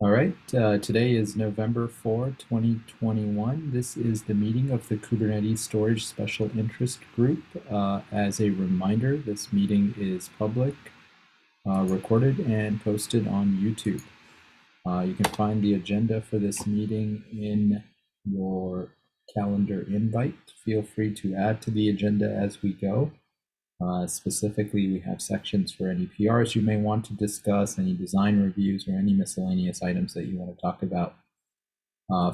All right, today is November 4, 2021. This is the meeting of the Kubernetes Storage Special Interest Group. As a reminder, this meeting is public, recorded, and posted on YouTube. You can find the agenda for this meeting in your calendar invite. Feel free to add to the agenda as we go. Specifically, we have sections for any PRs you may want to discuss, any design reviews, or any miscellaneous items that you want to talk about.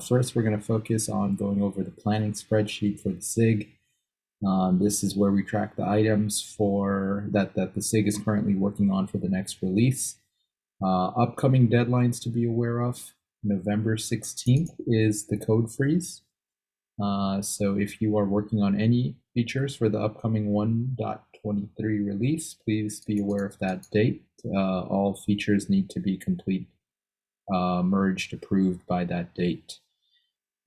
First, we're going to focus on going over the planning spreadsheet for the SIG. This is where we track the items for that the SIG is currently working on for the next release. Upcoming deadlines to be aware of. November 16th is the code freeze. So if you are working on any features for the upcoming 1.23 release, please be aware of that date. All features need to be complete, merged, approved by that date.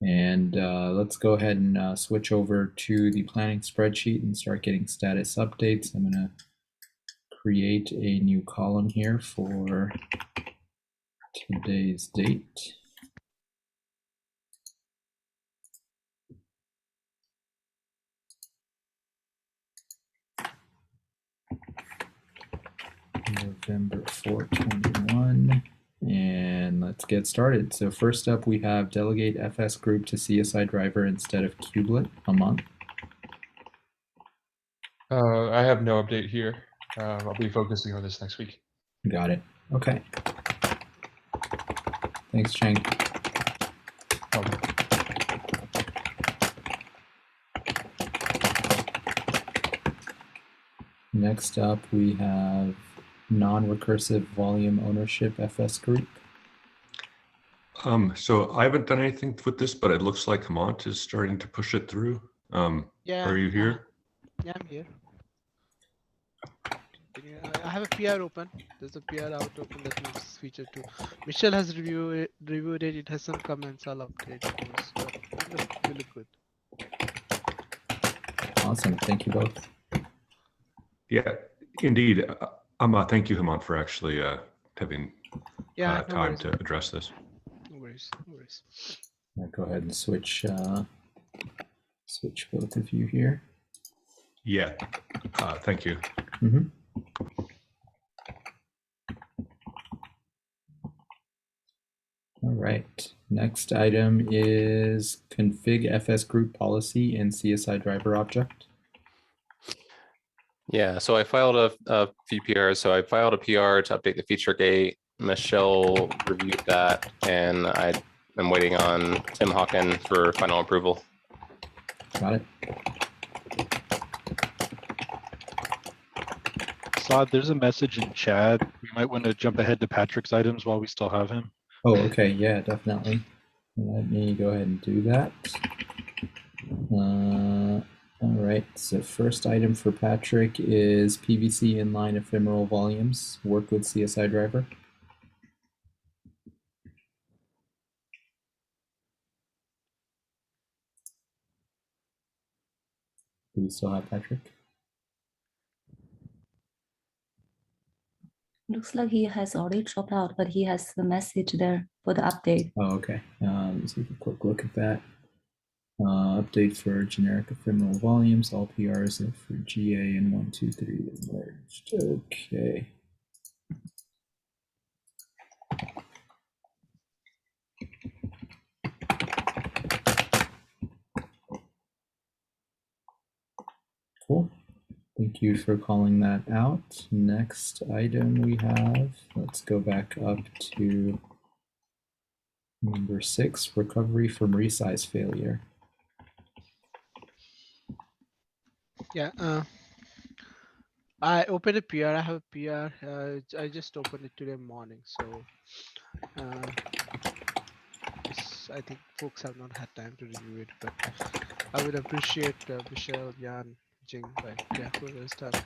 And let's go ahead and switch over to the planning spreadsheet and start getting status updates. I'm going to create a new column here for today's date. November 4, 2021, and let's get started. So first up, we have delegate FS group to CSI driver instead of kubelet a month. I have no update here. I'll be focusing on this next week. Got it. Okay. Thanks, Cheng. Next up, we have non-recursive volume ownership FS group. So I haven't done anything with this, but it looks like Hemant is starting to push it through. Yeah. Are you here? Yeah, I'm here. I have a PR open. There's a PR out open that needs feature too. Michelle has reviewed it. It has some comments. I'll update those. But you look good. Awesome. Thank you both. Yeah, indeed. Thank you, Hemant, for actually having time to address this. No worries. No worries. I'll go ahead and switch both of you here. Yeah. Thank you. Mm-hmm. All right. Next item is ConfigFS group policy in CSI driver object. Yeah, so I filed a few PRs. So I filed a PR to update the feature gate. Michelle reviewed that, and I am waiting on Tim Hawken for final approval. Got it. Saad, there's a message in chat. We might want to jump ahead to Patrick's items while we still have him. Oh, okay. Yeah, definitely. Let me go ahead and do that. All right. So first item for Patrick is PVC inline ephemeral volumes. Work with CSI driver. Do we still have Patrick? Looks like he has already dropped out, but he has the message there for the update. Oh, okay. Let's take a quick look at that. Update for generic ephemeral volumes. All PRs for GA and 1, 2, 3 merged. Okay. Cool. Thank you for calling that out. Next item we have, let's go back up to number 6, recovery from resize failure. Yeah. I opened a PR. I have a PR. I just opened it today morning. So I think folks have not had time to review it, but I would appreciate Michelle, Jan, Jing, but yeah, whoever start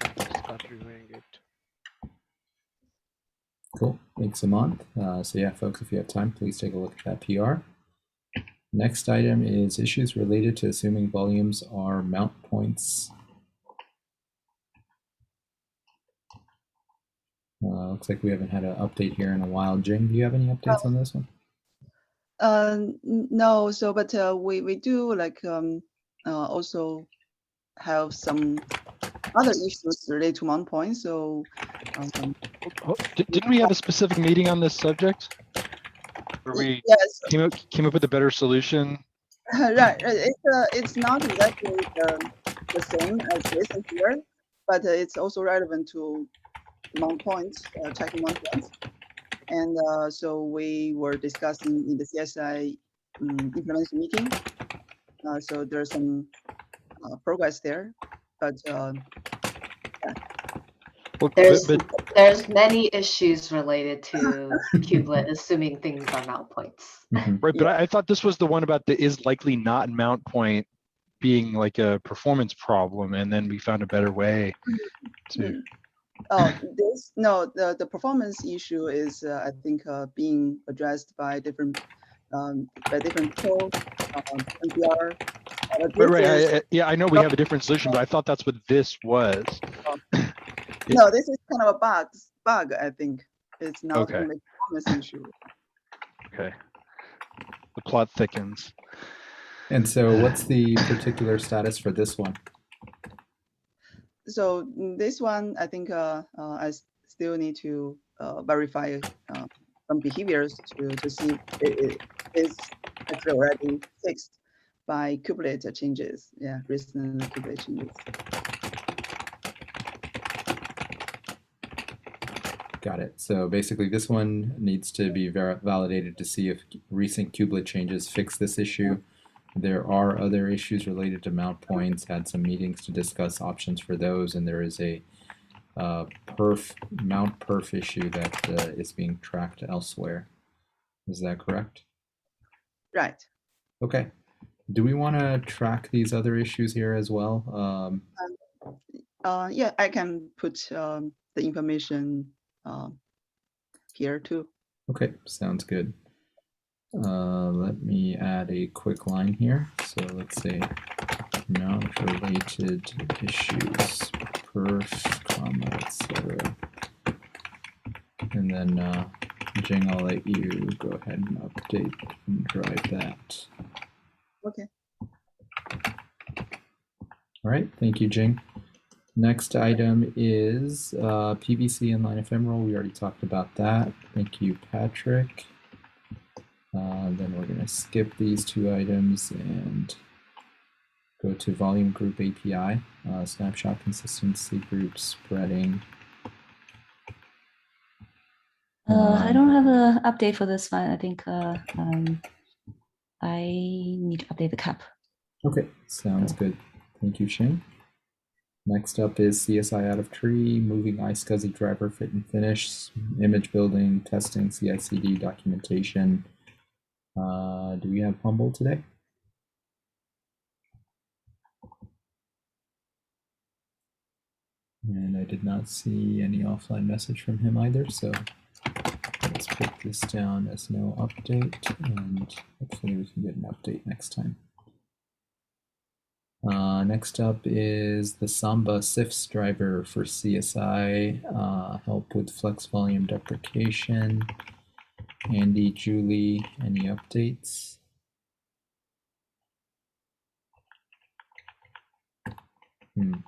reviewing it. Cool. Thanks a month. So yeah, folks, if you have time, please take a look at that PR. Next item is issues related to assuming volumes are mount points. Looks like we haven't had an update here in a while. Jing, do you have any updates on this one? No, so but we do like also have some other issues related to mount points. So Didn't we have a specific meeting on this subject? Where we yes, came up with a better solution? right. It's not exactly the same as this and here, but it's also relevant to mount points, checking mount points. And so we were discussing in the CSI implementation meeting. So there's some progress there, but Well, There's many issues related to kubelet assuming things are mount points. Mm-hmm. right, but I thought this was the one about the is likely not mount point being like a performance problem, and then we found a better way to. The performance issue is I think being addressed by different tools, NPR. Right. Yeah, I know we have a different solution, but I thought that's what this was. No, this is kind of a bug. I think it's not Okay. only performance issue. Okay. The plot thickens. And so what's the particular status for this one? So this one, I think I still need to verify some behaviors to see if it's actually already fixed by Kubernetes changes. Yeah, recent Kubernetes changes. Got it. So basically this one needs to be validated to see if recent kubelet changes fix this issue. There are other issues related to mount points, had some meetings to discuss options for those, and there is a mount perf issue that is being tracked elsewhere. Is that correct? Right. Okay. Do we want to track these other issues here as well? Yeah, I can put the information here too. Okay, sounds good. Let me add a quick line here. So let's say mount related issues, perf, comma, etc. And then Jing, I'll let you go ahead and update and drive that. Okay. All right, thank you, Jing. Next item is PVC inline ephemeral. We already talked about that. Thank you, Patrick. Then we're going to skip these two items and go to volume group API, snapshot consistency group spreading. I don't have an update for this one. I think I need to update the cap. Okay, sounds good. Thank you, Shane. Next up is CSI out of tree, moving iSCSI driver fit and finish, image building, testing, CI/CD documentation. Do we have Humble today? And I did not see any offline message from him either, so let's put this down as no update, and hopefully we can get an update next time. Next up is the Samba CIFS driver for CSI, help with flex volume deprecation. Andy, Julie, any updates?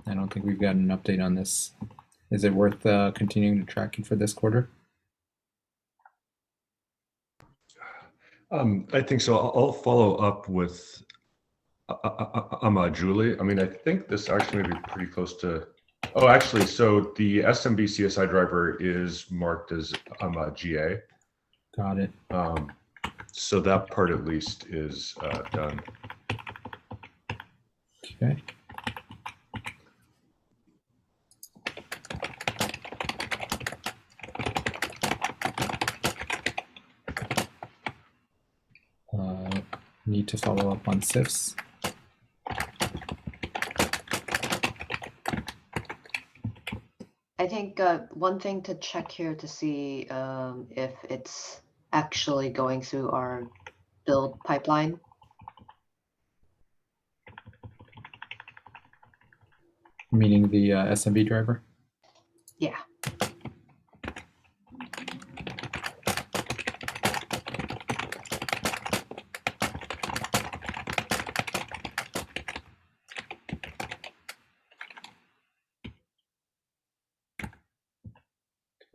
I don't think we've got an update on this. Is it worth continuing to track it for this quarter? I think so. I'll follow up with Julie. I mean, I think this actually may be pretty close to. Oh, actually, so the SMB CSI driver is marked as GA. Got it. So that part at least is done. Okay. Need to follow up on CIFS. I think one thing to check here to see if it's actually going through our build pipeline. Meaning the SMB driver? Yeah.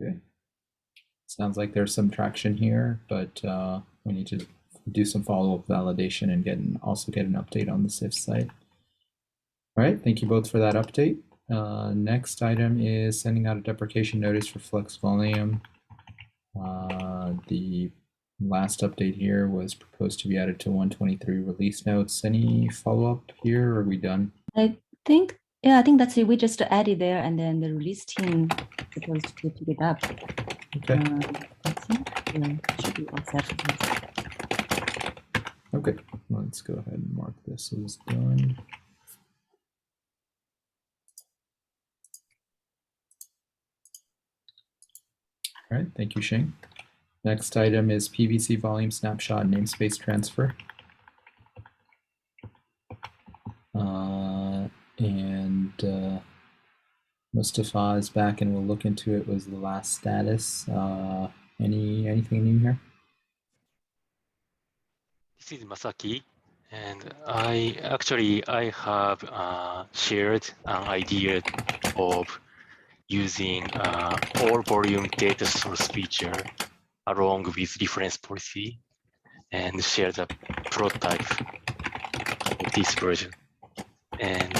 Okay. Sounds like there's some traction here, but we need to do some follow-up validation and also get an update on the SIF site. All right, thank you both for that update. Next item is sending out a deprecation notice for Flex Volume. The last update here was proposed to be added to 123 release notes. Any follow-up here, or are we done? I think, yeah, I think that's it. We just added there, and then the release team is supposed to pick it up. Okay. That's it. Yeah, should be all set. Okay, let's go ahead and mark this as done. All right, thank you, Shing. Next item is PVC volume snapshot namespace transfer. Mustafa is back and we'll look into it. Was the last status. Anything new here? This is Masaki, and I have shared an idea of using all volume data source feature along with reference policy and share the prototype of this version. And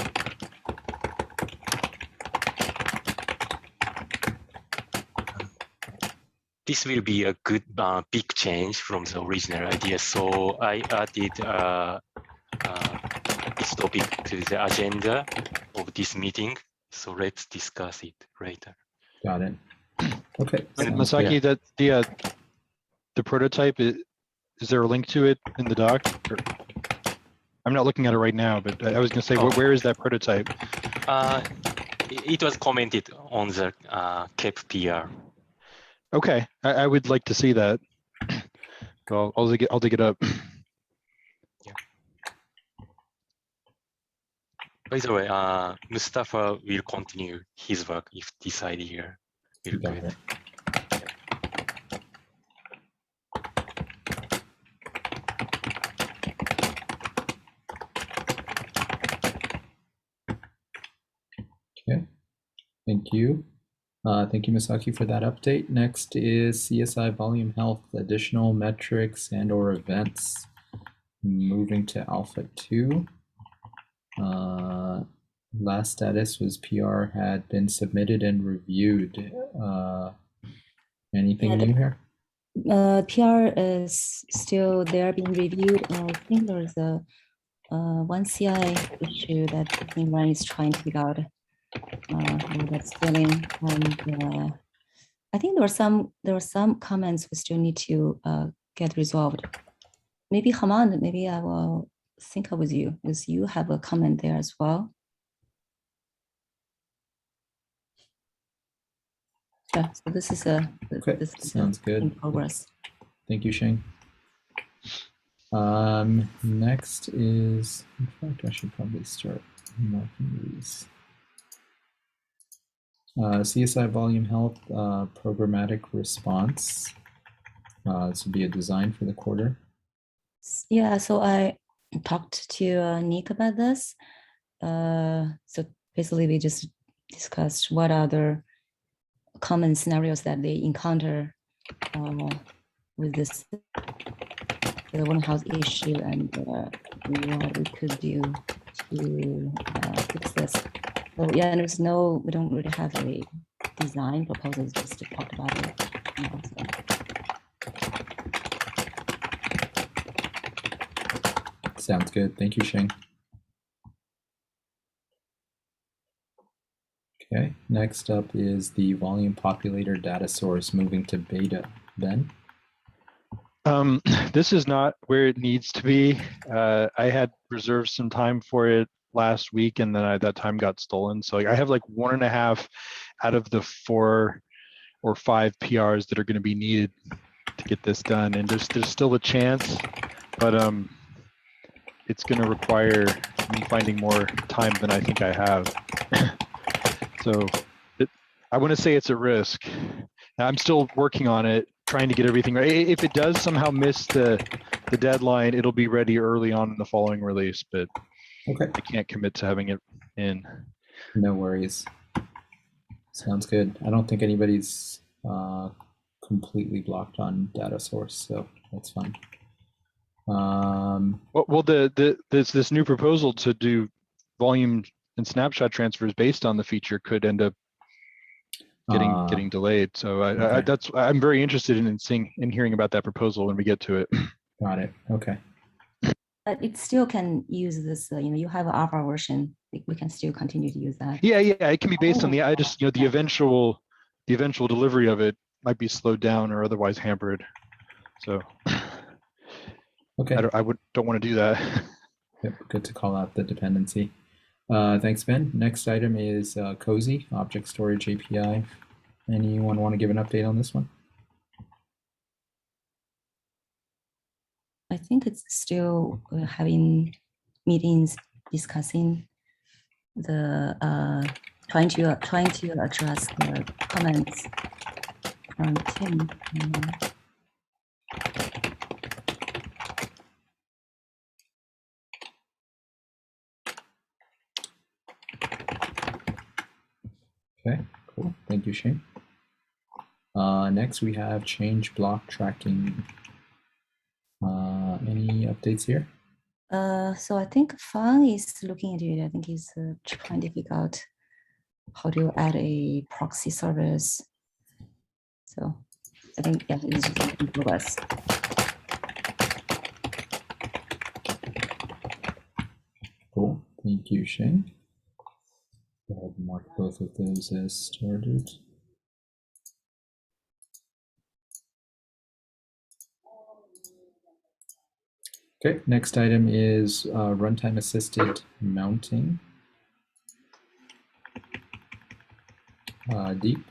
this will be a good big change from the original idea. So I added this topic to the agenda of this meeting. So let's discuss it later. Got it. Okay. And Masaki, that the prototype, is there a link to it in the doc? Or, I'm not looking at it right now, but I was going to say, where is that prototype? It was commented on the KEP PR. Okay, I would like to see that. So I'll dig it up. Yeah. By the way, Mustafa will continue his work if this idea will good. Okay, thank you. Thank you, Misaki, for that update. Next is CSI Volume Health, additional metrics and or events. Moving to Alpha 2. Last status was PR had been submitted and reviewed. Anything new here? PR is still there being reviewed. I think there's a one CI issue that the team is trying to figure out. That's filling, and I think there were some comments we still need to get resolved. Maybe Haman, maybe I will sync up with you because you have a comment there as well. Yeah, so this is okay. This is sounds good. In progress. Thank you, Shing. Next is, in fact, I should probably start marking these. CSI Volume Health programmatic response. This would be a design for the quarter. Yeah, so I talked to Nick about this. So basically, we just discussed what other common scenarios that they encounter with this the one house issue and what we could do to fix this. So yeah, we don't really have a design proposal, just to talk about it. You know, so. Sounds good. Thank you, Shing. Okay, next up is the volume populator data source moving to beta. Ben? This is not where it needs to be. I had reserved some time for it last week, and then that time got stolen. So I have like 1.5 out of the 4 or 5 PRs that are going to be needed to get this done. And there's still a chance, but it's going to require me finding more time than I think I have. So I want to say it's a risk. I'm still working on it, trying to get everything right. If it does somehow miss the deadline, it'll be ready early on in the following release, but okay. I can't commit to having it in. No worries. Sounds good. I don't think anybody's completely blocked on data source, so that's fine. Well, this new proposal to do volume and snapshot transfers based on the feature could end up getting delayed. So okay. I'm very interested in hearing about that proposal when we get to it. Got it. Okay. But it still can use this. You have an alpha version. We can still continue to use that. Yeah, it can be based on the. I just the eventual delivery of it might be slowed down or otherwise hampered. So Okay. don't want to do that. Yep, good to call out the dependency. Thanks, Ben. Next item is Cozy, Object Storage API. Anyone want to give an update on this one? I think it's still having meetings discussing the trying to address the comments from Tim. Okay, cool. Thank you, Shane. Next, we have change block tracking. Any updates here? So I think Fang is looking at it. I think he's trying to figure out how to add a proxy service. So I think yeah, it's just in progress. Cool. Thank you, Shane. Go ahead and mark both of those as started. Okay, next item is runtime assisted mounting. Deep.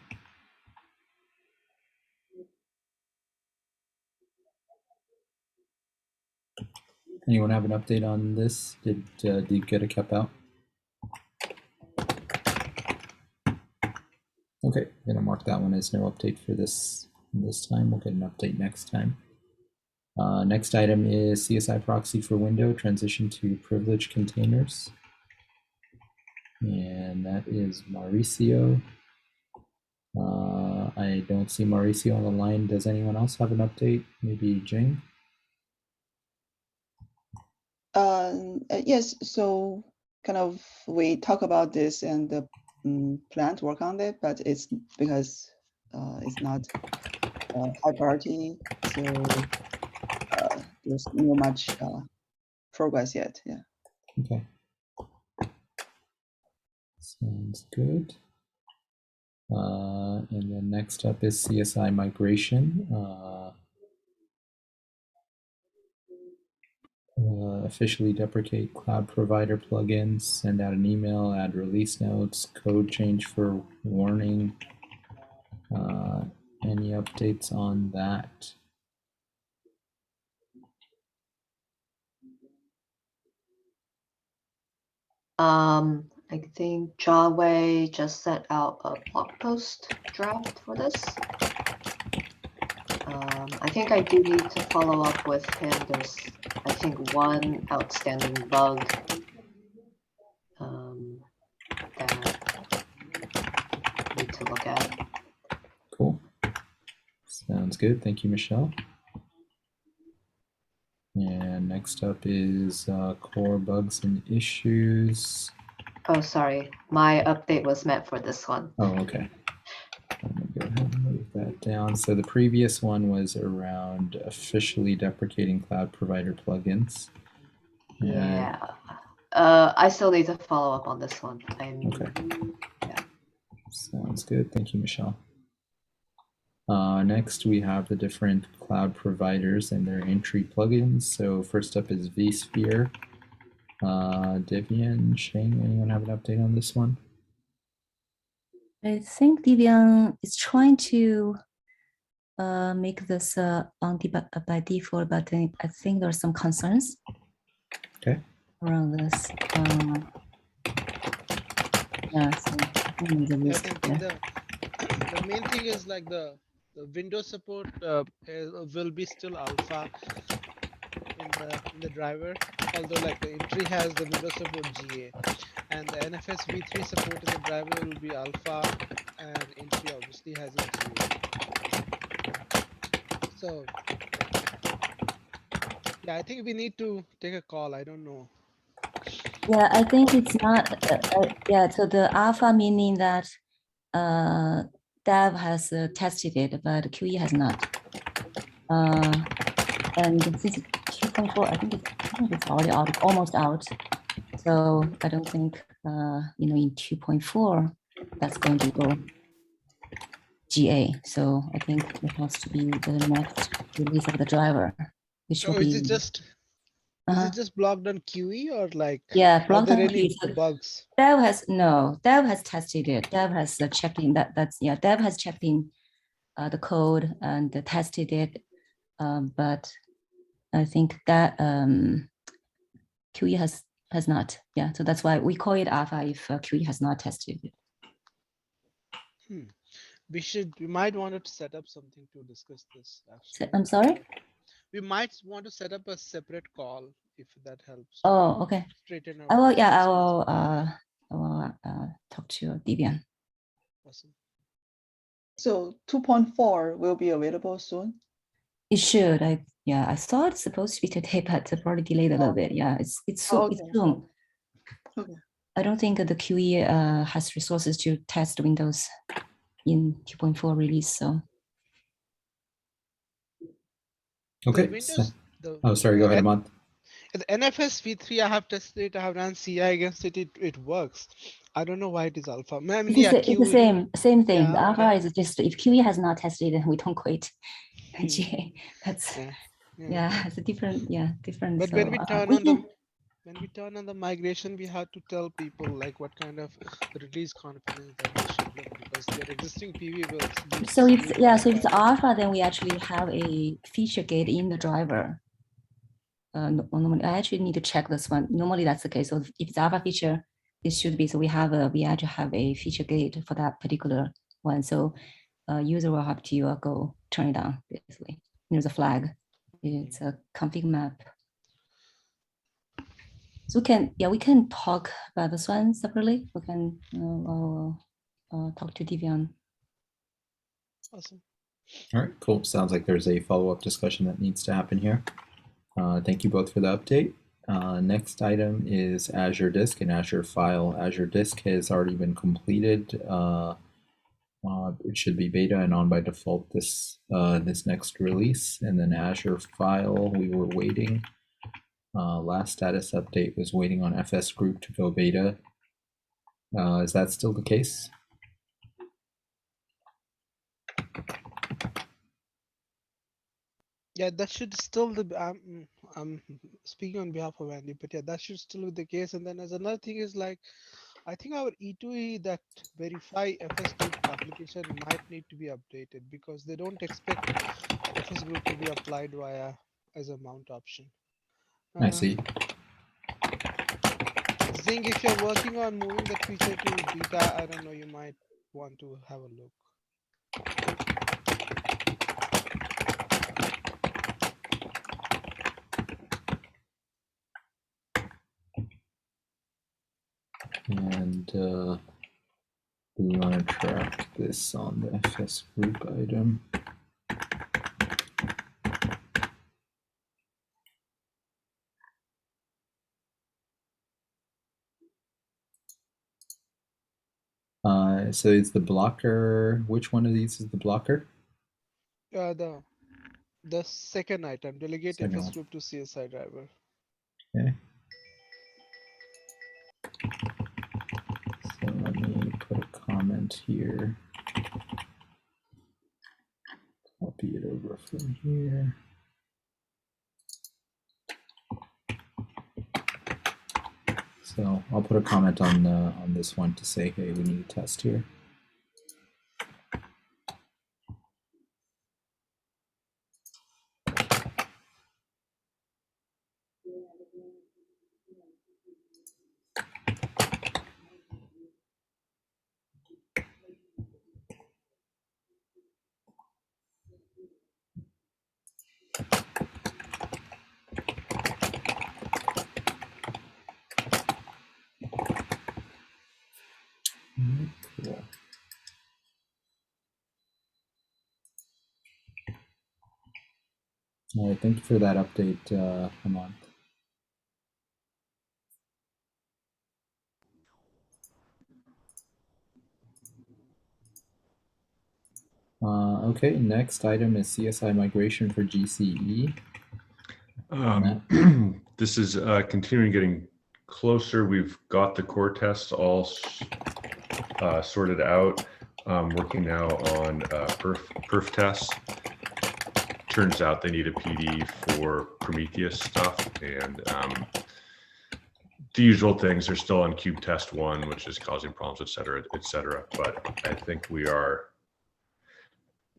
Anyone have an update on this? Did Deep get a cap out? Okay, I'm gonna mark that one as no update for this time. We'll get an update next time. Next item is CSI proxy for window transition to privileged containers. And that is Mauricio. I don't see Mauricio on the line. Does anyone else have an update? Maybe Jing? Yes, so kind of we talk about this and plan to work on it, but it's because it's not high priority, so there's not much progress yet. Yeah. Okay. Sounds good. And then next up is CSI migration. Officially deprecate cloud provider plugins, send out an email, add release notes, code change for warning. Any updates on that? I think Jawei just sent out a blog post draft for this. I think I do need to follow up with him. There's, I think, one outstanding bug that I need to look at. Cool. Sounds good. Thank you, Michelle. And next up is core bugs and issues. Oh, sorry. My update was meant for this one. Oh, okay. I'm gonna go ahead and move that down. So the previous one was around officially deprecating cloud provider plugins. Yeah. I still need to follow up on this one. Okay. Yeah. Sounds good. Thank you, Michelle. Next, we have the different cloud providers and their entry plugins. So first up is Vsphere. Debian, Shane, anyone have an update on this one? I think Debian is trying to make this on by default, but I think there are some concerns around this. Yeah, so I think the main thing is like the Windows support will be still alpha in the driver, although like the entry has the Windows support GA, and the NFS v3 support in the driver will be alpha, and entry obviously has a GA. So yeah, I think we need to take a call. I don't know. Yeah, I think it's not. Yeah, so the alpha meaning that dev has tested it, but QE has not. And since 2.4, I think it's already out, almost out. So I don't think in 2.4 that's going to go GA. So I think it has to be the next release of the driver, which will So be. is it just blocked on QE or like? Yeah, Are blocked there on any QE. bugs? Dev has tested it. Dev has checked in Dev has checked in the code and tested it, but I think that QE has not. Yeah, so that's why we call it alpha if QE has not tested it. We might want to set up something to discuss this. Actually, I'm sorry. we might want to set up a separate call if that helps. Oh, okay. Straighten out. I will. Yeah, I will talk to Debian. Awesome. So 2.4 will be available soon. It should. I thought it's supposed to be today, but it's probably delayed a little bit. Yeah, it's soon. Oh, okay. It's soon. Okay. I don't think the QE has resources to test Windows in 2.4 release. So. Okay. Windows, oh, sorry. Go ahead, Ahmad. The NFS v3, I have tested it. I have run CI against it. It works. I don't know why it is alpha. I mean, it's the same thing. Yeah, The alpha is just if QE has not tested it, we don't quit. That's it's a different different. But so, when we turn on the migration, we have to tell people like what kind of release confidence that they should look, because their existing PV will. So if it's alpha, then we actually have a feature gate in the driver. Normally, I actually need to check this one. Normally, that's the case. So if it's alpha feature, it should be. So we actually have a feature gate for that particular one. So user will have to go turn it on. Basically, there's a flag. It's a config map. So we can talk about this one separately. We can talk to Debian. Awesome. All right, cool. Sounds like there's a follow-up discussion that needs to happen here. Thank you both for the update. Next item is Azure Disk and Azure File. Azure Disk has already been completed. It should be beta and on by default this next release. And then Azure File, we were waiting. Last status update was waiting on FS Group to go beta. Is that still the case? Yeah, that should still I'm speaking on behalf of Andy, but yeah, that should still be the case. And then as another thing is like, I think our E2E that verify FS group application might need to be updated because they don't expect FS group to be applied via as a mount option. I see. Zing, if you're working on moving that feature to beta, I don't know, you might want to have a look. And do we want to track this on the FS group item? So it's the blocker. Which one of these is the blocker? The second item, delegate Second FS one. group to CSI driver. Okay. So let me put a comment here. Copy it over from here. So I'll put a comment on this one to say, hey, we need a test here. Cool. All right, thank you for that update, Hemant. Okay, next item is CSI migration for GCE. This is continuing getting closer. We've got the core tests all sorted out. Working now on perf tests. Turns out they need a PD for Prometheus stuff, and the usual things are still on cube test 1, which is causing problems, et cetera, et cetera. But I think we are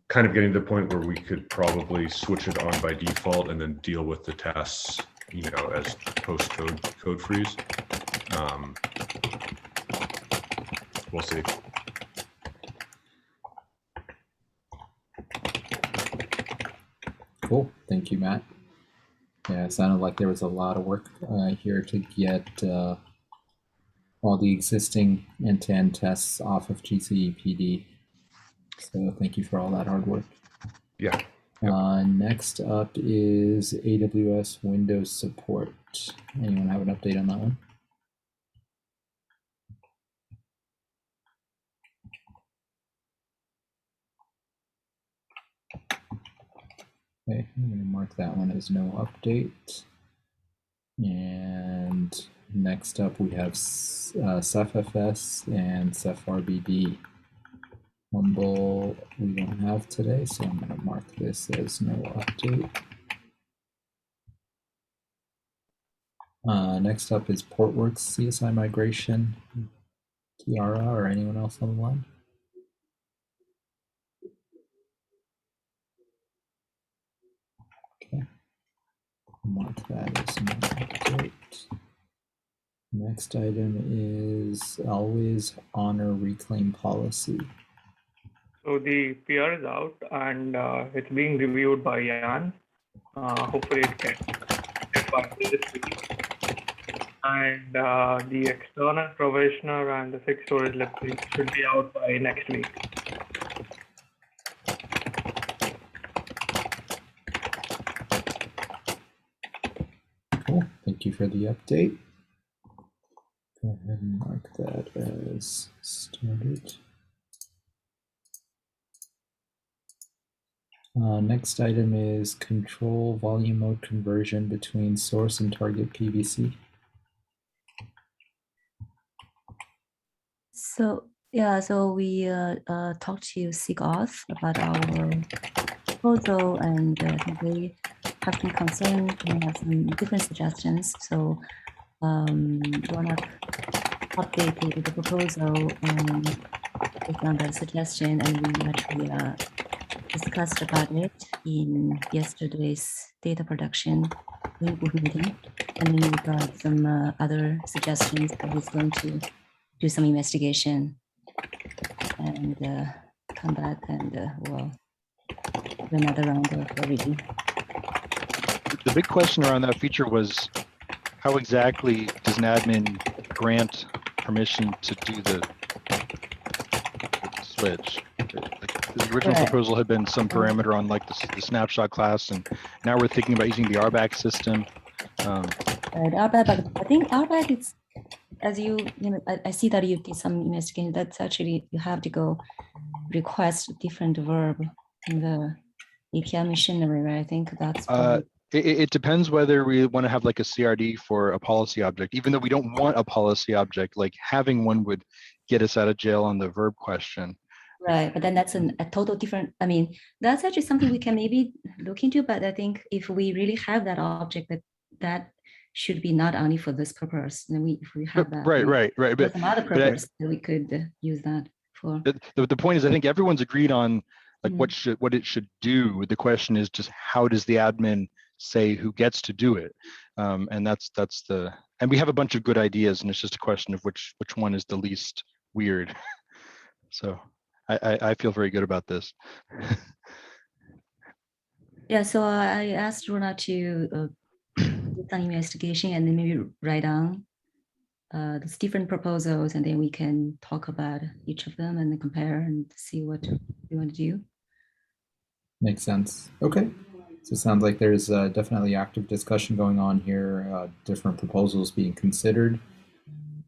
kind of getting to the point where we could probably switch it on by default and then deal with the tests, you know, as post code freeze. We'll see. Cool, thank you, Matt. Yeah, it sounded like there was a lot of work here to get all the existing end-to-end tests off of GCE PD. So thank you for all that hard work. Yeah. Next up is AWS Windows support. Anyone have an update on that one? Okay, I'm going to mark that one as no update. And next up we have CFFS and CFRBD. Humble we don't have today, so I'm going to mark this as no update. Next up is Portworx CSI migration. Kiara or anyone else on the line? Okay. Mark that as no update. Next item is always honor reclaim policy. So the PR is out and it's being reviewed by Jan. Hopefully it can get by this week. And the external provisioner and the SIG storage lib should be out by next week. Cool, thank you for the update. Go ahead and mark that as started. Next item is control volume mode conversion between source and target PVC. So yeah, so we talked to SIG auth about our proposal, and they have some concerns and have some different suggestions. So Ronald updated the proposal based on that suggestion, and we actually discussed about it in yesterday's data production meeting, and then we got some other suggestions that he's going to do some investigation and come back and we'll do another round of review. The big question around that feature was how exactly does an admin grant permission to do the switch? The original proposal had been some parameter on like the snapshot class, and now we're thinking about using the RBAC system. Right, RBAC, I think RBAC is, as you know, I see that you did some investigation. That's actually, you have to go request a different verb in the API machinery, right? I think that's it depends whether we want to have like a CRD for a policy object. Even though we don't want a policy object, like having one would get us out of jail on the verb question. Right, but then that's a total different, I mean, that's actually something we can maybe look into, but I think if we really have that object, that should be not only for this purpose. Then if we have that, right. But some other purpose that we could use that for. The point is, I think everyone's agreed on like what it should do. The question is just how does the admin say who gets to do it, and that's the, and we have a bunch of good ideas, and it's just a question of which one is the least weird. So I feel very good about this. Yeah, so I asked Rona to do some investigation and then maybe write down the different proposals, and then we can talk about each of them and then compare and see what we want to do. Makes sense. Okay. So it sounds like there's definitely active discussion going on here, different proposals being considered,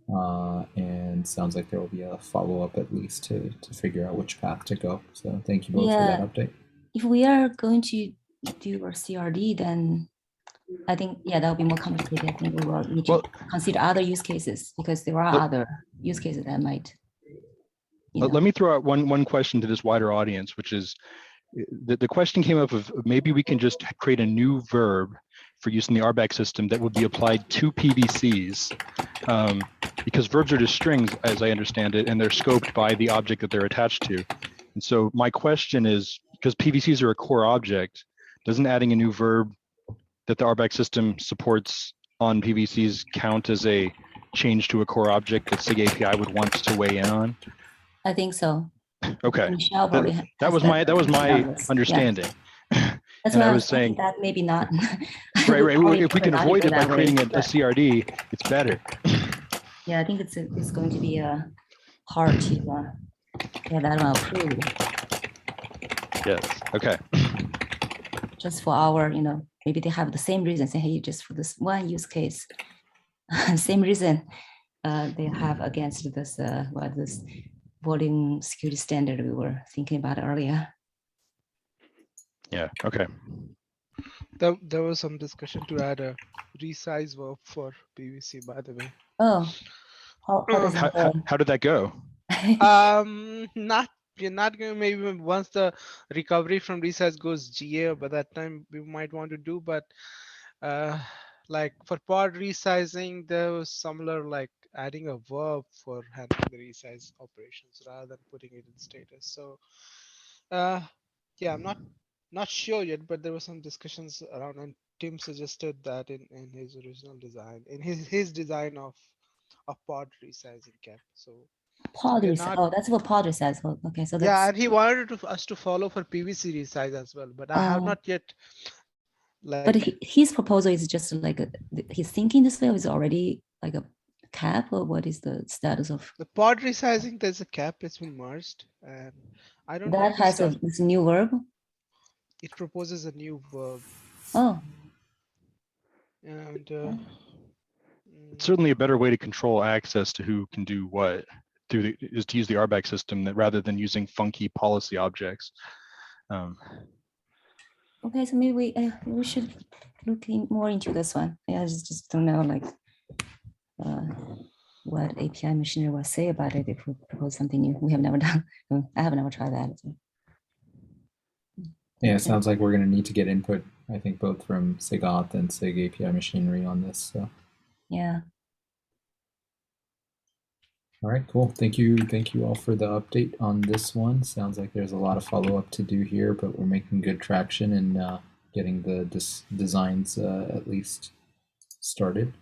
and sounds like there will be a follow-up at least to figure out which path to go. So thank you both for that update. If we are going to do a CRD, then I think, yeah, that will be more complicated. I think we will need to consider other use cases because there are other use cases that might. Let me throw out one question to this wider audience, which is the question came up of maybe we can just create a new verb for use in the RBAC system that would be applied to PVCs, because verbs are just strings, as I understand it, and they're scoped by the object that they're attached to. And so my question is, because PVCs are a core object, doesn't adding a new verb that the RBAC system supports on PVCs count as a change to a core object that SIG API would want to weigh in on? I think so. Okay, that was my understanding. Yeah. That's and what I was saying that maybe not. right. If we can avoid it by creating a CRD, it's better. Yeah, I think it's going to be hard to get that one approved. Yes. Okay. Just for our, maybe they have the same reason. Say, hey, just for this one use case, same reason they have against this this volume security standard we were thinking about earlier. Yeah. Okay. There was some discussion to add a resize verb for PVC, by the way. Oh, how did that go? You're not going to, maybe once the recovery from resize goes GA, by that time we might want to do, but like for pod resizing, there was similar, like adding a verb for handling the resize operations rather than putting it in status. So yeah, I'm not sure yet, but there were some discussions around, and Tim suggested that in his original design, in his design of pod resizing cap. So pod resize. That's what pod resize. Okay, so that's, yeah, and he wanted us to follow for PVC resize as well, but I have not yet. But his proposal is just like he's thinking this way, or is already like a cap, or what is the status of the pod resizing? There's a cap. It's been merged, and I don't know. That has this new verb. It proposes a new verb. Oh. And it's certainly a better way to control access to who can do what is to use the RBAC system rather than using funky policy objects. Okay, so maybe we should look more into this one. Yeah, I just don't know like what API machinery will say about it if we propose something new. We have never done. I have never tried that. So. Yeah, it sounds like we're going to need to get input, I think, both from SIG-Auth and SIG API machinery on this. So. Yeah. All right, cool. Thank you all for the update on this one. Sounds like there's a lot of follow-up to do here, but we're making good traction in getting the designs at least started.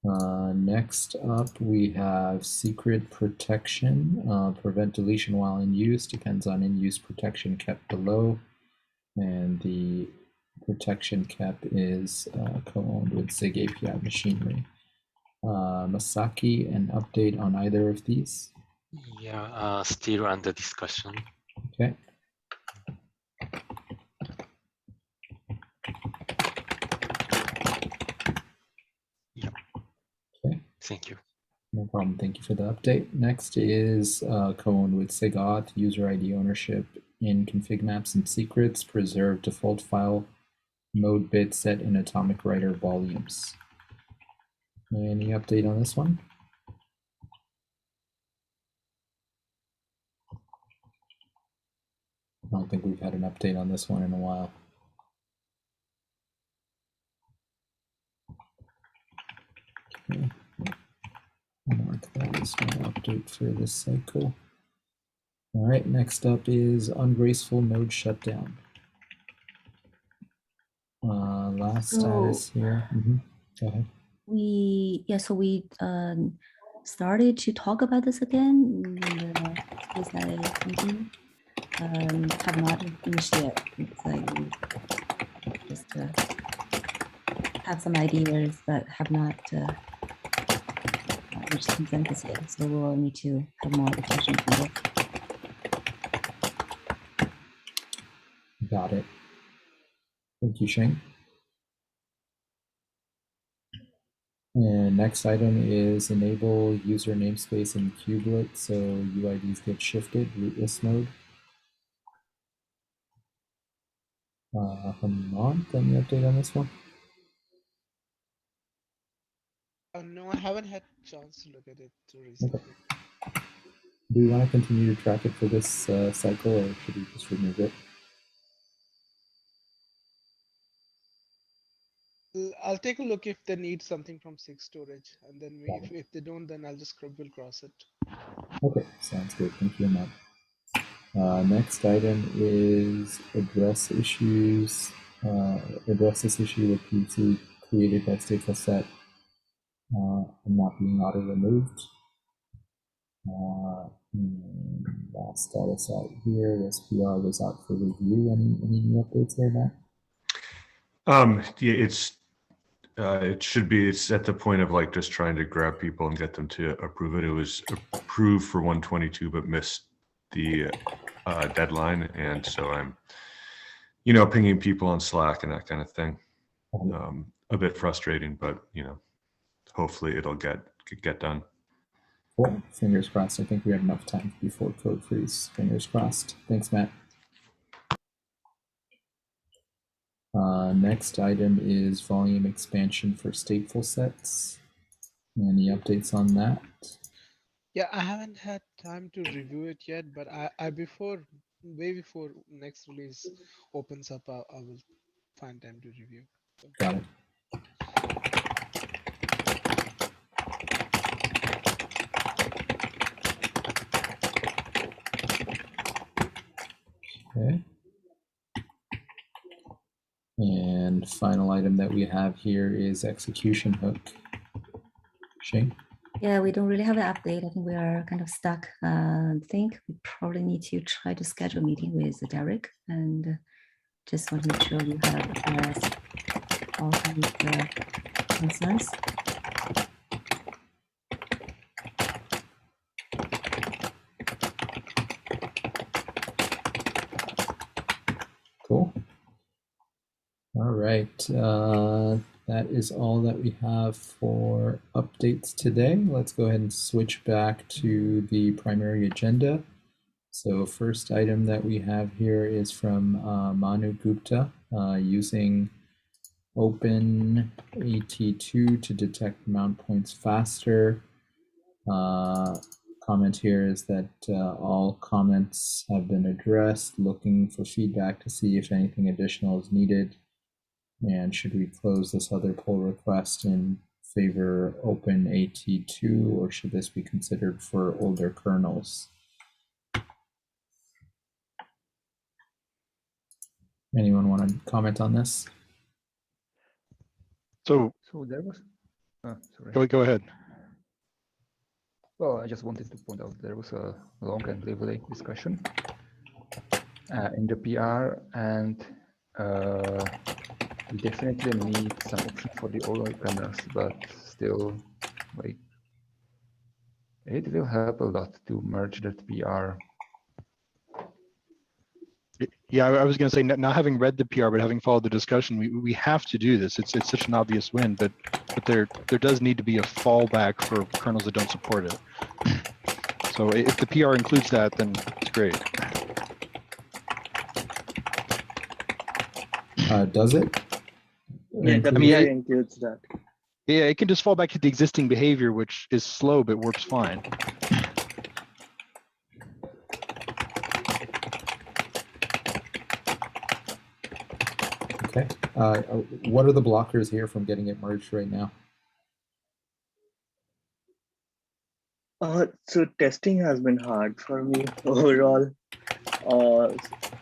Next up, we have secret protection. Prevent deletion while in use depends on in-use protection kept below, and the protection cap is co-owned with SIG API machinery. Masaki, an update on either of these? Yeah, still under discussion. Okay. Yeah. Okay. Thank you. No problem. Thank you for the update. Next is co-owned with SIG-Auth, user ID ownership in config maps and secrets, preserve default file, mode bit set in atomic writer volumes. Any update on this one? I don't think we've had an update on this one in a while. Okay. Mark that as no update for this cycle. All right, next up is ungraceful node shutdown. Last status here. Go ahead. We started to talk about this again. Have not finished yet. It's like we just have some ideas, but have not reached consensus yet. So we'll need to have more discussion on it. Got it. Thank you, Shane. And next item is enable user namespace in kubelet so UIDs get shifted, rootless mode. Hemant, any update on this one? No, I haven't had chance to look at it recently. Okay. Do you want to continue to track it for this cycle, or should we just remove it? I'll take a look if they need something from SIG storage, and then if they don't, then I'll just will cross it. Okay, sounds good. Thank you, Matt. Next item is address issues. Address this issue with PC created by stateful set and not being auto removed. Last status out here. This PR was out for review. Any new updates there, Matt? Yeah, it should be. It's at the point of like just trying to grab people and get them to approve it. It was approved for 122, but missed the deadline, and so I'm, pinging people on Slack and that kind of thing. A bit frustrating, but hopefully it'll get done. Cool. Fingers crossed. I think we have enough time before code freeze. Fingers crossed. Thanks, Matt. Next item is volume expansion for stateful sets. Any updates on that? Yeah, I haven't had time to review it yet, but way before next release opens up, I will find time to review. So. Got it. Okay. And final item that we have here is execution hook. Shane? Yeah, we don't really have an update. I think we are kind of stuck. I think we probably need to try to schedule a meeting with Derek, and just want to make sure you have addressed all the concerns. Cool. All right. That is all that we have for updates today. Let's go ahead and switch back to the primary agenda. So first item that we have here is from Manu Gupta using OpenAT2 to detect mount points faster. Comment here is that all comments have been addressed, looking for feedback to see if anything additional is needed. And should we close this other pull request in favor OpenAT2, or should this be considered for older kernels? Anyone want to comment on this? So there was, sorry. Go ahead. Well, I just wanted to point out there was a long and lively discussion in the PR, and we definitely need some option for the older kernels, but still, like, it will help a lot to merge that PR. Yeah, I was going to say, not having read the PR, but having followed the discussion, we have to do this. It's such an obvious win, but there does need to be a fallback for kernels that don't support it. So if the PR includes that, then it's great. Does it? Yeah, the PR includes that. Yeah, it can just fall back to the existing behavior, which is slow but works fine. Okay. What are the blockers here from getting it merged right now? So testing has been hard for me overall.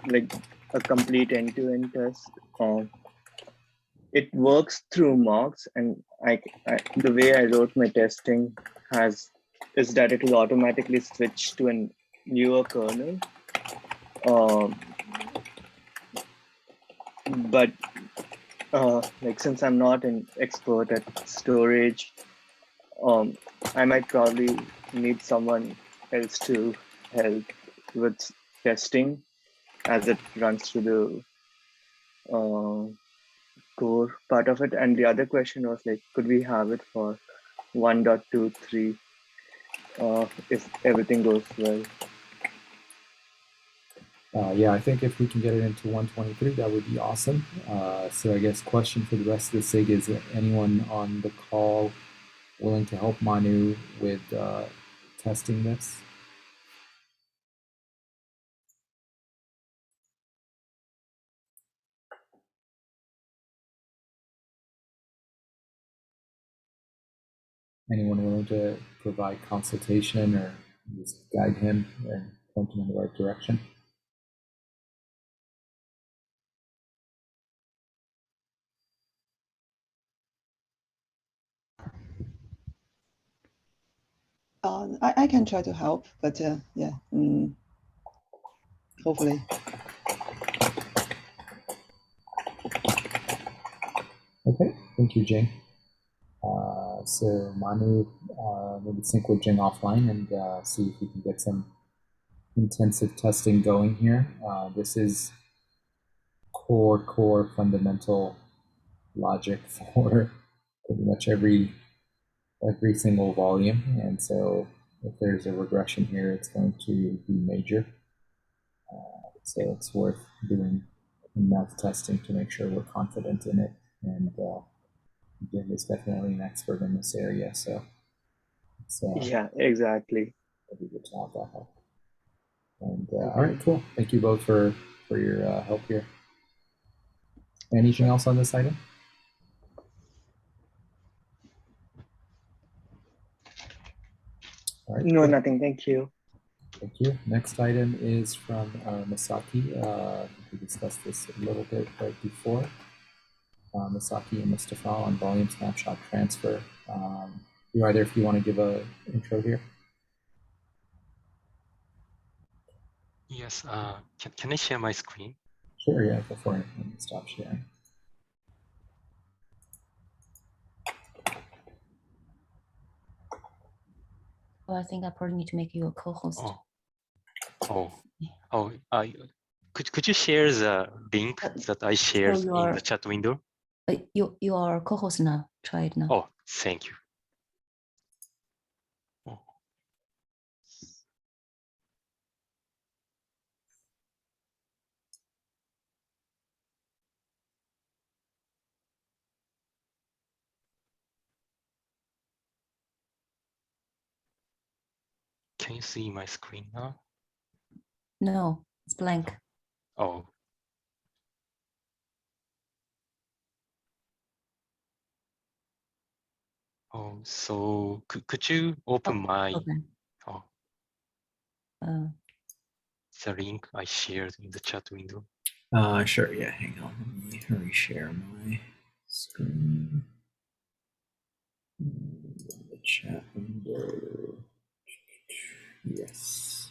Like a complete end-to-end test. It works through mocks, and the way I wrote my testing is that it will automatically switch to a newer kernel. But like, since I'm not an expert at storage, I might probably need someone else to help with testing as it runs through the core part of it, and the other question was like, could we have it for 1.23 if everything goes well? Yeah, I think if we can get it into 123, that would be awesome. So I guess question for the rest of the SIG is anyone on the call willing to help Manu with testing this? Anyone willing to provide consultation or just guide him and point him in the right direction? I can try to help, but yeah, hopefully. Okay, thank you, Jing. So Manu, maybe sync with Jing offline and see if we can get some intensive testing going here. This is core fundamental logic for pretty much every single volume, and so if there's a regression here, it's going to be major. So it's worth doing enough testing to make sure we're confident in it. And Jim is definitely an expert in this area, so it's yeah, exactly. it'd be good to have that help. And all right, cool. Thank you both for your help here. Anything else on this item? All right, No, cool. nothing. Thank you. Thank you. Next item is from Misaki. We discussed this a little bit right before. Misaki and Mustafa on volume snapshot transfer. Either if you want to give a intro here. Yes, can I share my screen? Sure, yeah, before I stop sharing. Well, I think I probably need to make you a co-host. Could you share the link that I shared in the chat window? You are a co-host now. Try it now. Oh, thank you. Can you see my screen now? No, it's blank. Oh. Oh, so could you open my the link I shared in the chat window? Sure, yeah, hang on. Let me reshare my screen. The chat window. Yes.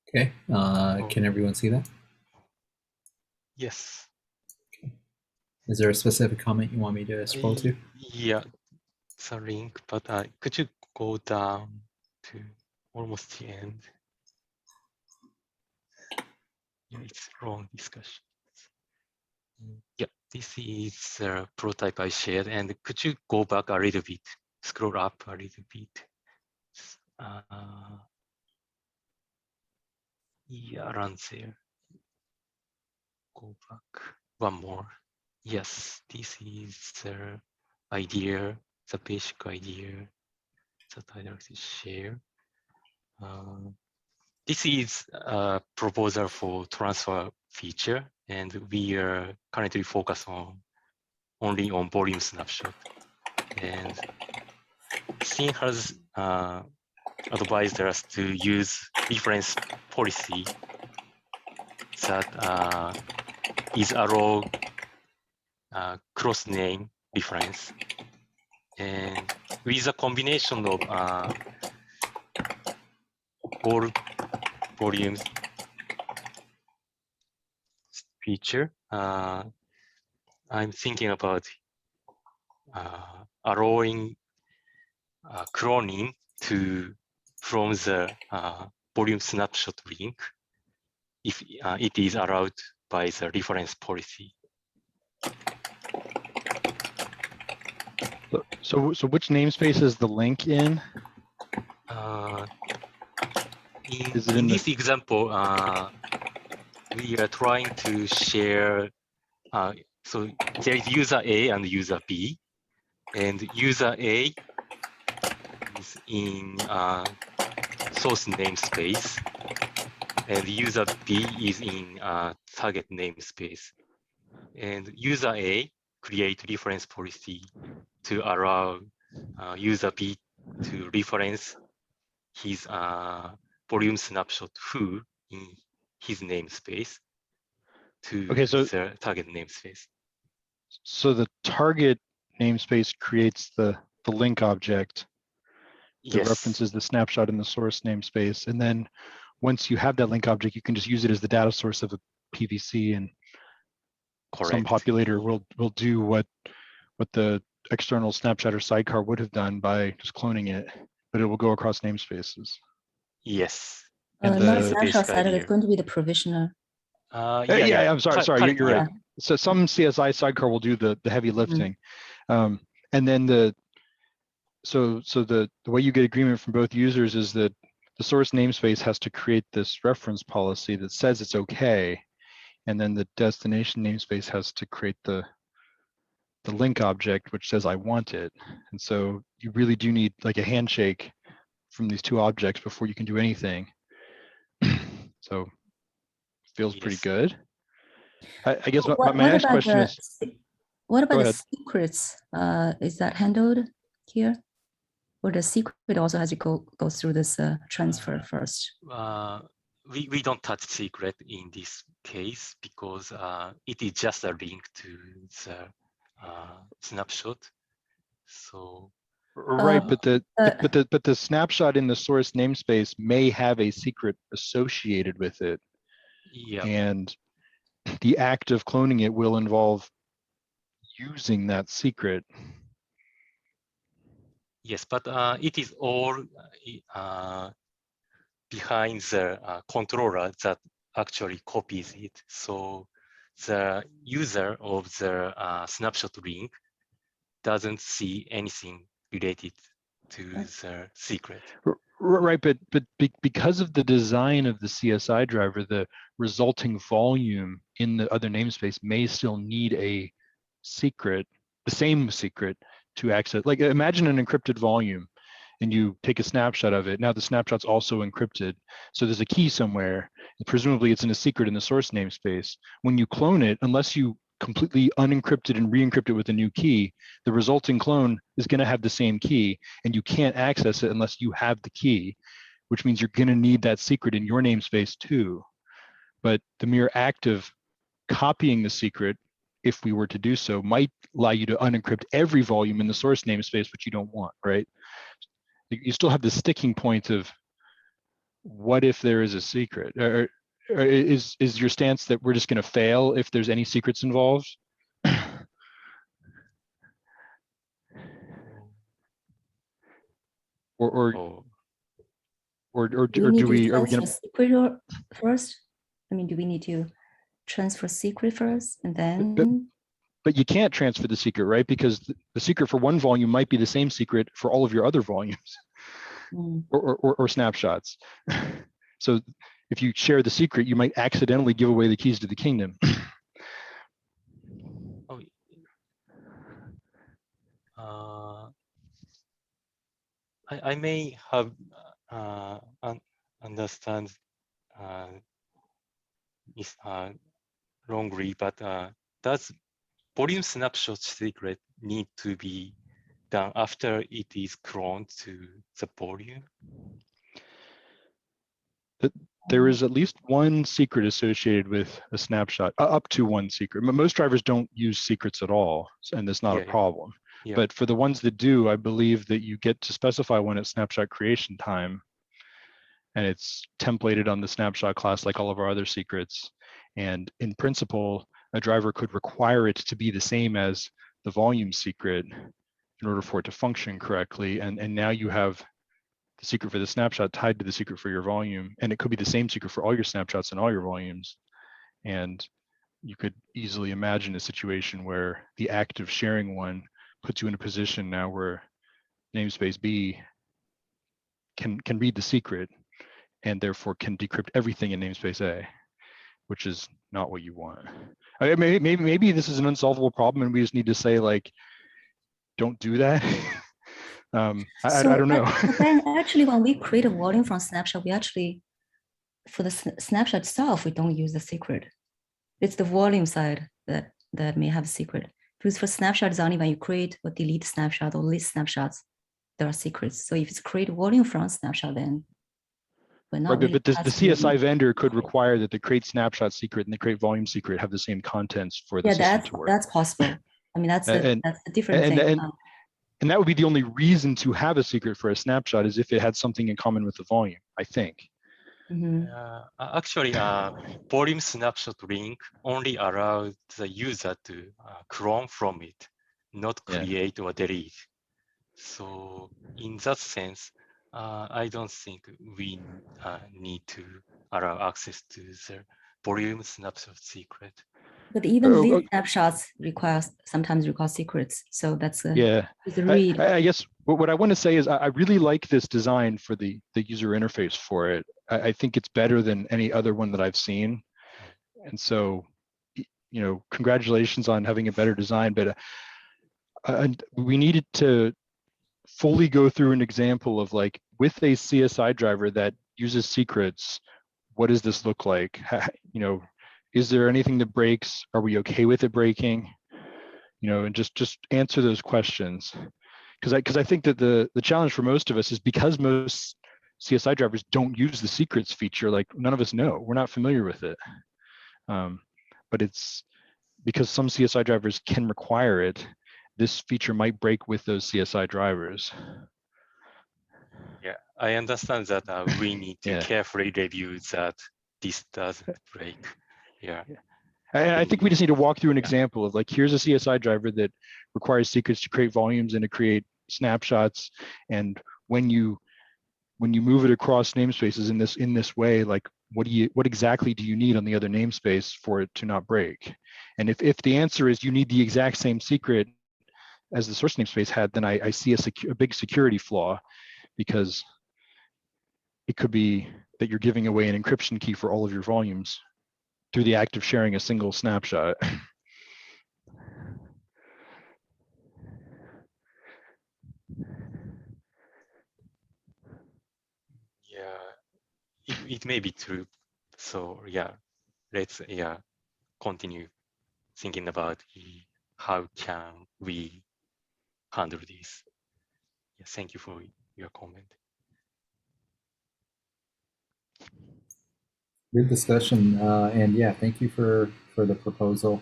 Okay, can everyone see that? Yes. Okay. Is there a specific comment you want me to scroll to? Yeah, the link, but could you go down to almost the end? Yeah, it's long discussion. Yeah, this is the prototype I shared, and could you go back a little bit, scroll up a little bit? Yeah, around there. Go back one more. Yes, this is the idea, the basic idea that I'd like to share. This is a proposal for transfer feature, and we are currently focused only on volume snapshot. And SIG has advised us to use reference policy that is allow cross name reference. And with a combination of all volumes feature, I'm thinking about allowing cloning from the volume snapshot link if it is allowed by the reference policy. So which namespace is the link in? In this example, we are trying to share. So there is user A and user B, and user A is in source namespace, and user B is in target namespace. And user A create reference policy to allow user B to reference his volume snapshot foo in his namespace to the target namespace. So the target namespace creates the link object that references the snapshot in the source namespace. And then once you have that link object, you can just use it as the data source of a PVC, and some populator will do what the external snapshot or sidecar would have done by just cloning it, but it will go across namespaces. Yes. And not snapshot side, it's going to be the provisioner. I'm sorry, you're right. So some CSI sidecar will do the heavy lifting. And then the way you get agreement from both users is that the source namespace has to create this reference policy that says it's okay, and then the destination namespace has to create the link object which says I want it. And so you really do need like a handshake from these two objects before you can do anything. So feels pretty good. I guess my next question is, what about the secrets? Is that handled here? Or the secret also has to go through this transfer first? We don't touch secret in this case because it is just a link to the snapshot. So right, but the snapshot in the source namespace may have a secret associated with it. Yeah. And the act of cloning it will involve using that secret. Yes, but it is all behind the controller that actually copies it. So the user of the snapshot link doesn't see anything related to the secret. Right, but because of the design of the CSI driver, the resulting volume in the other namespace may still need a secret, the same secret to access. Like imagine an encrypted volume and you take a snapshot of it. Now the snapshot's also encrypted. So there's a key somewhere, and presumably it's in a secret in the source namespace. When you clone it, unless you completely unencrypted and re-encrypt it with a new key, the resulting clone is going to have the same key, and you can't access it unless you have the key, which means you're going to need that secret in your namespace too. But the mere act of copying the secret, if we were to do so, might allow you to unencrypt every volume in the source namespace, which you don't want, right? You still have the sticking point of what if there is a secret? Or is your stance that we're just going to fail if there's any secrets involved? Or do we are we going to secret first? I mean, do we need to transfer secret first and then? But you can't transfer the secret, right? Because the secret for one volume might be the same secret for all of your other volumes or snapshots. So if you share the secret, you might accidentally give away the keys to the kingdom. I may have understand wrongly, but does volume snapshot secret need to be done after it is cloned to the volume? there is at least one secret associated with a snapshot, up to one secret. Most drivers don't use secrets at all, and that's not a problem. Yeah. But for the ones that do, I believe that you get to specify one at snapshot creation time, and it's templated on the snapshot class like all of our other secrets. And in principle, a driver could require it to be the same as the volume secret in order for it to function correctly. And now you have the secret for the snapshot tied to the secret for your volume, and it could be the same secret for all your snapshots and all your volumes. And you could easily imagine a situation where the act of sharing one puts you in a position now where namespace B can read the secret and therefore can decrypt everything in namespace A, which is not what you want. I mean, maybe this is an unsolvable problem and we just need to say, like, don't do that. I don't know. But then actually, when we create a volume from snapshot, we actually, for the snapshot itself, we don't use the secret. It's the volume side that may have a secret. Because for snapshot, it's only when you create or delete snapshot or list snapshots, there are secrets. So if it's create volume from snapshot, then we're not. Right, but the CSI vendor could require that the create snapshot secret and the create volume secret have the same contents for the system to work. That's possible. I mean, that's a different thing. And that would be the only reason to have a secret for a snapshot, is if it had something in common with the volume, I think. Actually, volume snapshot link only allows the user to clone from it, not create or delete. So in that sense, I don't think we need to allow access to the volume snapshot secret. But even these snapshots sometimes require secrets. So that's a read. I guess what I want to say is I really like this design for the user interface for it. I think it's better than any other one that I've seen. And so, you know, congratulations on having a better design, but we needed to fully go through an example of, like, with a CSI driver that uses secrets, what does this look like? You know, is there anything that breaks? Are we okay with it breaking? You know, and just answer those questions. Because I think that the challenge for most of us is because most CSI drivers don't use the secrets feature, like, none of us know, we're not familiar with it. But it's because some CSI drivers can require it, this feature might break with those CSI drivers. Yeah, I understand that we need to carefully review that this doesn't break. Yeah. I think we just need to walk through an example of, like, here's a CSI driver that requires secrets to create volumes and to create snapshots. And when you move it across namespaces in this way, like, what exactly do you need on the other namespace for it to not break? And if the answer is you need the exact same secret as the source namespace had, then I see a big security flaw, because it could be that you're giving away an encryption key for all of your volumes through the act of sharing a single snapshot. Yeah, it may be true. So yeah, let's continue thinking about how can we handle this. Yeah, thank you for your comment. Good discussion, and yeah, thank you for the proposal.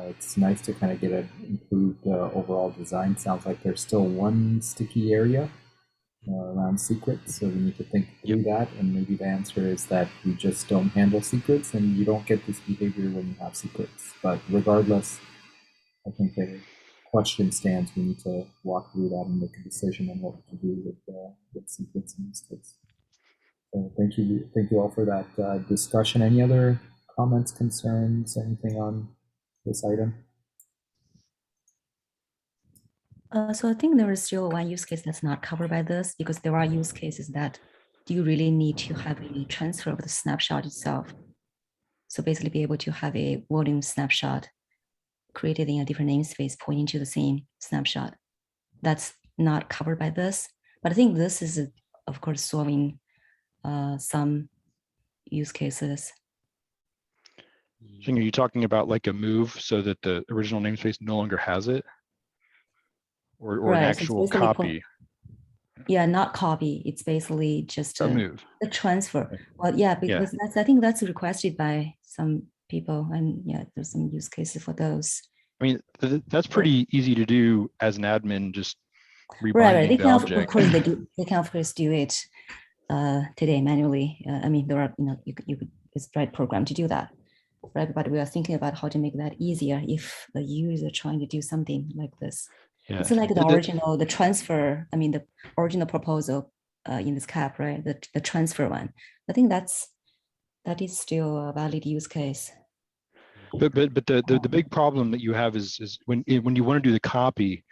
It's nice to kind of get an improved overall design. Sounds like there's still one sticky area around secrets, so we need to think through that, and maybe the answer is that you just don't handle secrets and you don't get this behavior when you have secrets. But regardless, I think the question stands. We need to walk through that and make a decision on what to do with secrets in this case. So thank you all for that discussion. Any other comments, concerns, anything on this item? So I think there is still one use case that's not covered by this, because there are use cases that do you really need to have a transfer of the snapshot itself. So basically be able to have a volume snapshot created in a different namespace pointing to the same snapshot. That's not covered by this, but I think this is, of course, solving some use cases. Are you talking about like a move so that the original namespace no longer has it? Or an actual copy? yeah, not copy. It's basically just A move. the transfer. Well, yeah, because that's, I think that's requested by some people, and yeah, there's some use cases for those. I mean, that's pretty easy to do as an admin, just rebinding Right. They the can, object. of course, they can of course do it today manually. I mean, there are, you could, it's right program to do that, right? But we are thinking about how to make that easier if the user trying to do something like this. Yeah. It's like the original, the transfer, I mean, the original proposal in this CAP, right? The transfer one. I think that is still a valid use case. But the big problem that you have is when you want to do the copy,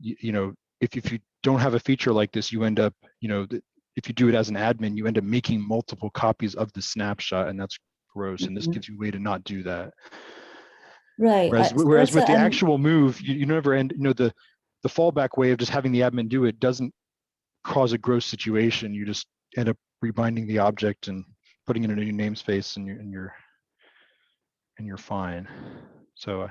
if you don't have a feature like this, you end up, if you do it as an admin, you end up making multiple copies of the snapshot, and that's gross. And this gives you a way to not do that. Right. Whereas with the actual move, you never end, the fallback way of just having the admin do it doesn't cause a gross situation. You just end up rebinding the object and putting it in a new namespace, and you're fine. So,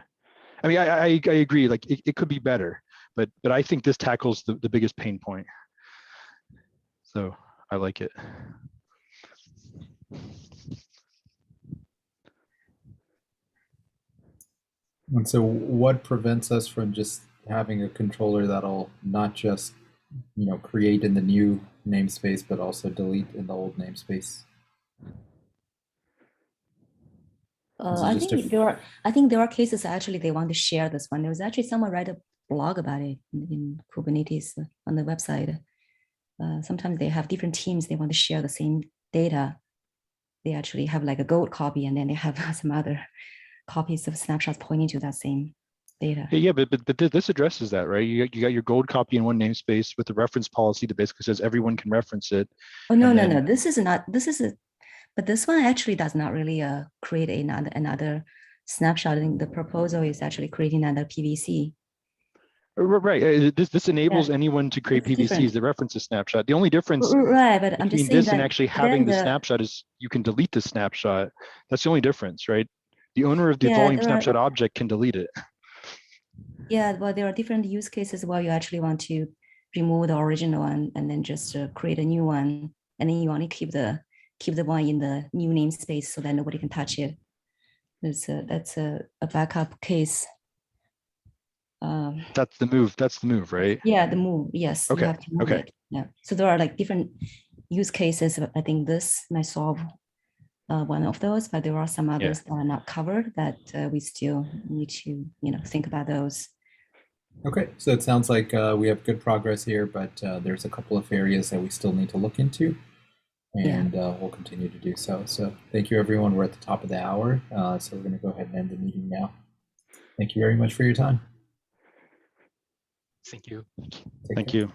I mean, I agree. Like it could be better, but I think this tackles the biggest pain point. So I like it. And so what prevents us from just having a controller that'll not just, create in the new namespace, but also delete in the old namespace? I think there are cases actually they want to share this one. There was actually someone write a blog about it in Kubernetes on the website. Sometimes they have different teams, they want to share the same data. They actually have like a gold copy, and then they have some other copies of snapshots pointing to that same data. Yeah, but this addresses that, right? You got your gold copy in one namespace with the reference policy that basically says everyone can reference it. Oh, no. This is but this one actually does not really create another snapshot. I think the proposal is actually creating another PVC. Right. This enables anyone to create PVCs that reference a snapshot. The only difference but I'm just saying this that and actually having the snapshot is you can delete the snapshot. That's the only difference, right? The owner of the volume snapshot object can delete it. Yeah, well, there are different use cases where you actually want to remove the original one and then just create a new one, and then you only keep the one in the new namespace so that nobody can touch it. That's a backup case. That's the move, right? Yeah, the move. Yes. Okay. You have to move it. Yeah. So there are like different use cases. I think this might solve one of those, but there are some others that are not covered that we still need to, think about those. Okay, so it sounds like we have good progress here, but there's a couple of areas that we still need to look into, and we'll continue to do so. So thank you, everyone. We're at the top of the hour, so we're going to go ahead and end the meeting now. Thank you very much for your time. Thank you. Thank you.